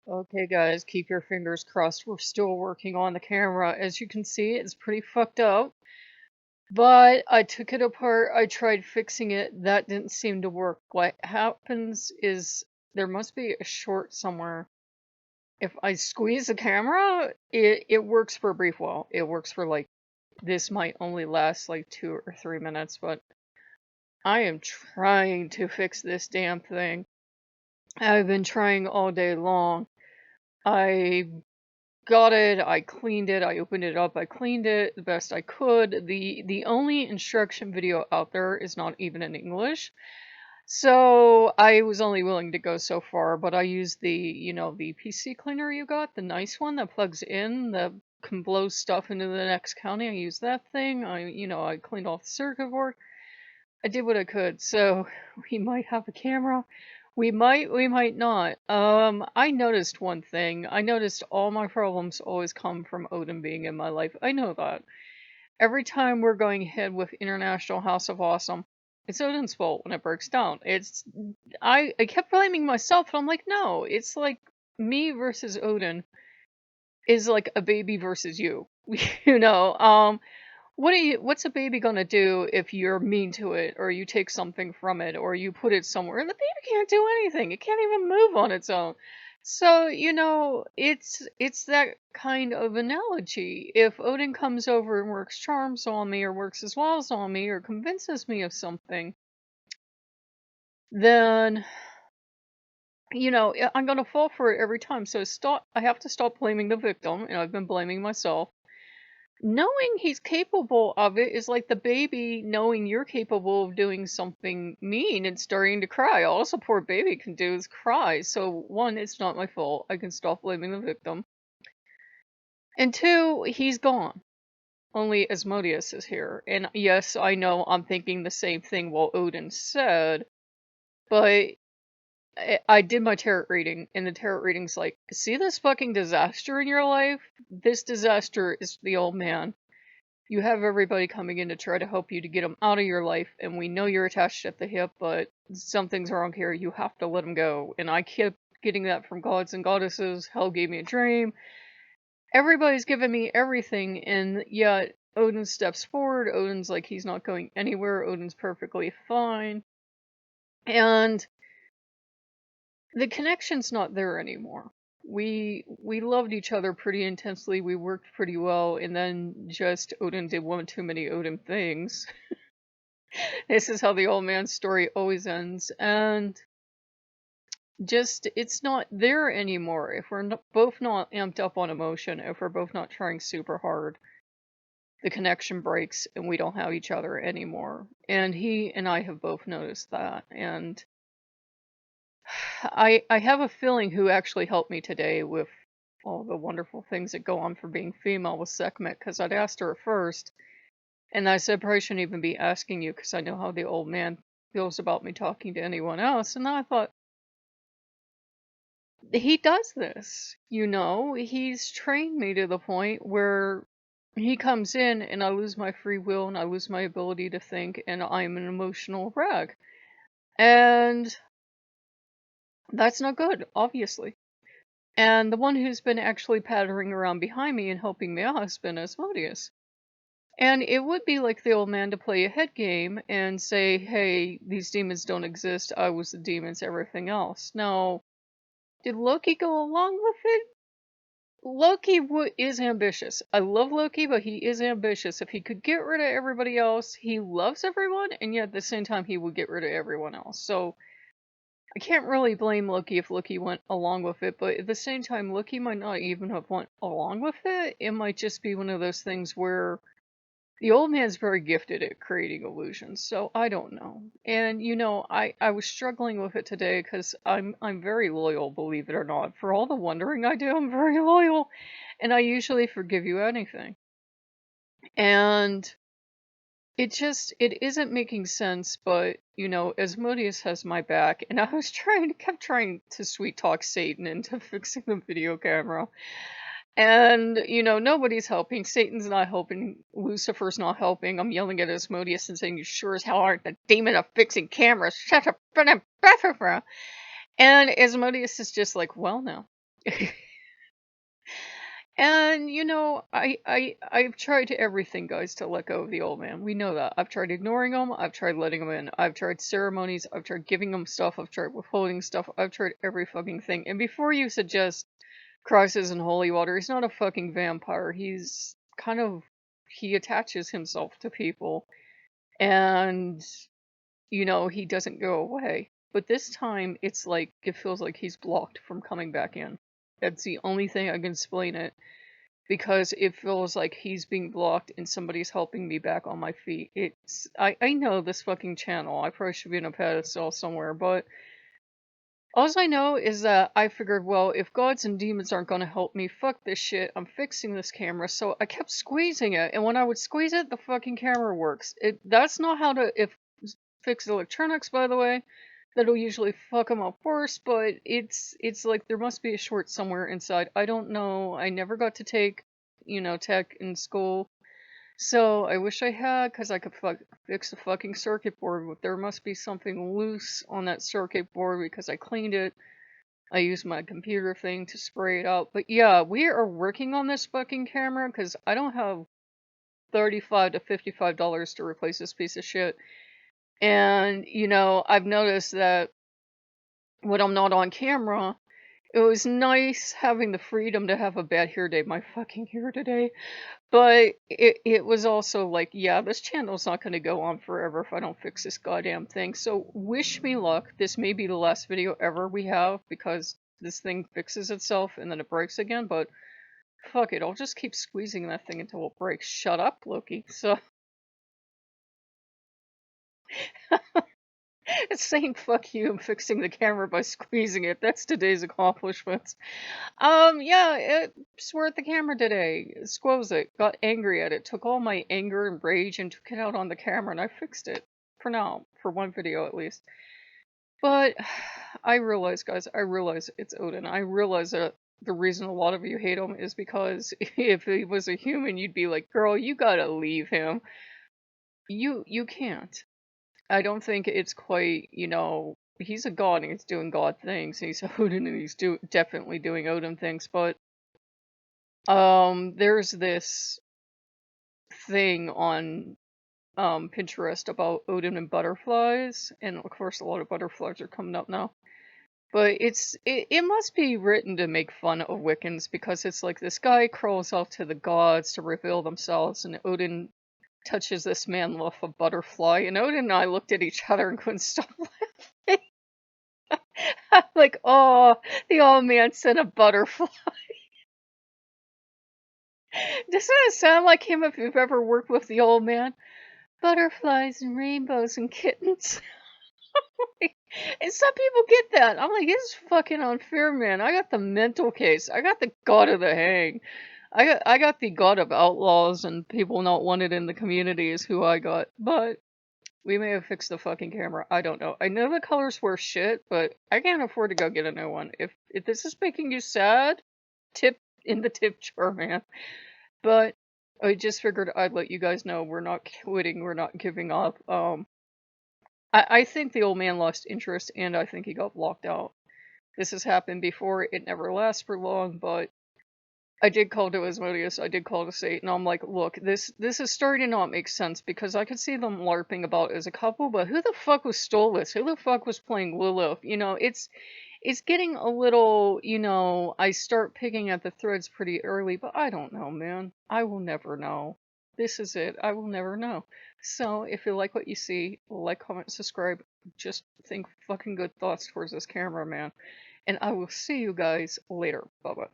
Okay, guys, keep your fingers crossed. We're still working on the camera. As you can see, it's pretty fucked up. But I took it apart. I tried fixing it. That didn't seem to work. What happens is there must be a short somewhere. If I squeeze the camera, it works for a brief while. It works for like this might only last like 2 or 3 minutes, but I am trying to fix this damn thing. I've been trying all day long. I got it, I cleaned it, I opened it up, I cleaned it the best I could. The only instruction video out there is not even in English. So I was only willing to go so far, but I used the PC cleaner you got, the nice one that plugs in, that can blow stuff into the next county. I used that thing. I cleaned off the circuit board. I did what I could. So we might have a camera. We might not. I noticed one thing. I noticed all my problems always come from Odin being in my life. I know that. Every time we're going ahead with International House of Awesome, it's Odin's fault when it breaks down. I kept blaming myself, and I'm like, no, it's like me versus Odin is like a baby versus you. you know, um, what's a baby gonna do if you're mean to it, or you take something from it, or you put it somewhere? And the baby can't do anything. It can't even move on its own. So, it's that kind of analogy. If Odin comes over and works charms on me, or works his walls on me, or convinces me of something, then I'm gonna fall for it every time. So I have to stop blaming the victim, and I've been blaming myself. Knowing he's capable of it is like the baby knowing you're capable of doing something mean and starting to cry. All a poor baby can do is cry. So, one, it's not my fault. I can stop blaming the victim. And two, he's gone. Only Asmodeus is here. And yes, I know I'm thinking the same thing while Odin said, but I did my tarot reading, and the tarot reading's like, see this fucking disaster in your life? This disaster is the old man. You have everybody coming in to try to help you to get them out of your life, and we know you're attached at the hip, but something's wrong here. You have to let them go. And I kept getting that from gods and goddesses. Hell gave me a dream. Everybody's given me everything, and yet Odin steps forward. Odin's like he's not going anywhere. Odin's perfectly fine. And the connection's not there anymore. We loved each other pretty intensely. We worked pretty well, and then just Odin did one too many Odin things. This is how the old man's story always ends, and just it's not there anymore. If we're both not amped up on emotion, if we're both not trying super hard, the connection breaks and we don't have each other anymore. And he and I have both noticed that. And I have a feeling who actually helped me today with all the wonderful things that go on for being female with Sekhmet, because I'd asked her at first, and I said, probably shouldn't even be asking you because I know how the old man feels about me talking to anyone else. And then I thought, he does this, he's trained me to the point where he comes in and I lose my free will and I lose my ability to think and I'm an emotional wreck. And that's not good, obviously. And the one who's been actually pattering around behind me and helping me out has been Asmodeus. And it would be like the old man to play a head game and say, hey, these demons don't exist, I was the demons, everything else. Now, did Loki go along with it? Loki is ambitious. I love Loki, but he is ambitious. If he could get rid of everybody else, he loves everyone, and yet at the same time he would get rid of everyone else. So I can't really blame Loki if Loki went along with it, but at the same time, Loki might not even have went along with it. It might just be one of those things where the old man's very gifted at creating illusions, so I don't know. And I was struggling with it today because I'm very loyal, believe it or not. For all the wondering I do, I'm very loyal, and I usually forgive you anything. And it isn't making sense, but Asmodeus has my back, and I was kept trying to sweet talk Satan into fixing the video camera. And, nobody's helping. Satan's not helping. Lucifer's not helping. I'm yelling at Asmodeus and saying, you sure as hell aren't the demon of fixing cameras. Shut up. And Asmodeus is just like, well, no. And I've tried everything, guys, to let go of the old man. We know that. I've tried ignoring him. I've tried letting him in. I've tried ceremonies. I've tried giving him stuff. I've tried withholding stuff. I've tried every fucking thing. And before you suggest crosses and holy water, he's not a fucking vampire. He's kind of he attaches himself to people, and he doesn't go away. But this time, it's like it feels like he's blocked from coming back in. That's the only thing I can explain it because it feels like he's being blocked and somebody's helping me back on my feet. I know this fucking channel. I probably should be in a pedestal somewhere, but all I know is that I figured, well, if gods and demons aren't gonna help me, fuck this shit. I'm fixing this camera. So I kept squeezing it, and when I would squeeze it, the fucking camera works. That's not how to fix electronics, by the way. That'll usually fuck them up worse, but it's like there must be a short somewhere inside. I don't know. I never got to take, tech in school. So I wish I had, because I could fix the fucking circuit board, but there must be something loose on that circuit board because I cleaned it. I used my computer thing to spray it out. But yeah, we are working on this fucking camera because I don't have $35 to $55 to replace this piece of shit. And, I've noticed that when I'm not on camera, it was nice having the freedom to have a bad hair day. My fucking hair today. But it was also like, yeah, this channel's not going to go on forever if I don't fix this goddamn thing. So wish me luck. This may be the last video ever we have because this thing fixes itself and then it breaks again. But fuck it, I'll just keep squeezing that thing until it breaks. Shut up, Loki. So it's saying fuck you and fixing the camera by squeezing it. That's today's accomplishments. Yeah, it's worth the camera today. Squoze it, got angry at it, took all my anger and rage and took it out on the camera, and I fixed it. For now, for one video at least. But I realize, guys, I realize it's Odin. I realize that the reason a lot of you hate him is because if he was a human, you'd be like, girl, you gotta leave him. You can't. I don't think it's quite, he's a god and he's doing god things. He's Odin and he's definitely doing Odin things, but there's this thing on Pinterest about Odin and butterflies, and of course a lot of butterflies are coming up now. But it must be written to make fun of Wiccans because it's like this guy crawls off to the gods to reveal themselves, and Odin touches this man off a butterfly, and Odin and I looked at each other and couldn't stop laughing. Like, oh, the old man sent a butterfly. Doesn't it sound like him if you've ever worked with the old man? Butterflies and rainbows and kittens. And some people get that. I'm like, it's fucking unfair, man. I got the mental case. I got the god of the hang. I got the god of outlaws and people not wanted in the community is who I got. But we may have fixed the fucking camera. I don't know. I know the colors were shit, but I can't afford to go get a new one. If this is making you sad, tip in the tip jar, man. But I just figured I'd let you guys know we're not quitting, we're not giving up. I think the old man lost interest and I think he got blocked out. This has happened before, it never lasts for long, but I did call to Asmodeus, I did call to Satan. I'm like, look, this is starting to not make sense because I could see them LARPing about as a couple, but who the fuck stole this? Who the fuck was playing Lilith? It's getting a little, I start picking at the threads pretty early, but I don't know, man. I will never know. This is it. I will never know. So, if you like what you see, like, comment, subscribe. Just think fucking good thoughts towards this camera, man. And I will see you guys later. Bye-bye.